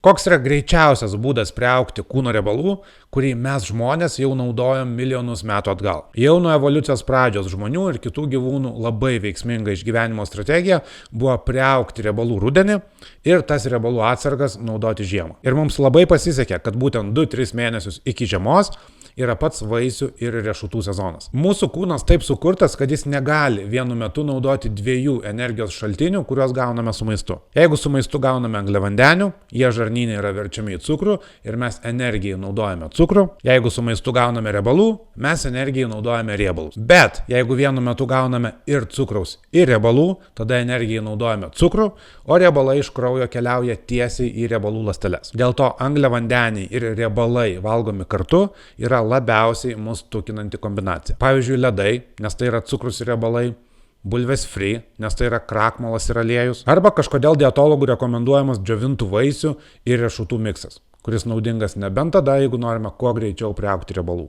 Koks yra greičiausias būdas priaugti kūno riebalų, kurį mes žmonės jau naudojam milijonus metų atgal? Jau nuo evoliucijos pradžios žmonių ir kitų gyvūnų labai veiksminga išgyvenimo strategija buvo priaugti riebalų rudenį ir tas riebalų atsargas naudoti žiemą. Ir mums labai pasisekė, kad būtent 2-3 mėnesius iki žiemos yra pats vaisių ir riešutų sezonas. Mūsų kūnas taip sukurtas, kad jis negali vienu metu naudoti 2 energijos šaltinių, kuriuos gauname su maistu. Jeigu su maistu gauname angliavandenių, jie žarnyne yra verčiami į cukrų ir mes energijai naudojame cukrų. Jeigu su maistu gauname riebalų, mes energijai naudojame riebalus. Bet jeigu vienu metu gauname ir cukraus, ir riebalų, tada energijai naudojame cukrų, o riebalai iš kraujo keliauja tiesiai į riebalų ląsteles. Dėl to angliavandeniai ir riebalai valgomi kartu yra labiausiai mus tukinanti kombinacija. Pavyzdžiui, ledai, nes tai yra cukrus ir riebalai, bulvės free, nes tai yra krakmolas ir aliejus, arba kažkodėl dietologų rekomenduojamas džiovintų vaisių ir riešutų miksas, kuris naudingas nebent tada, jeigu norime kuo greičiau priaugti riebalų.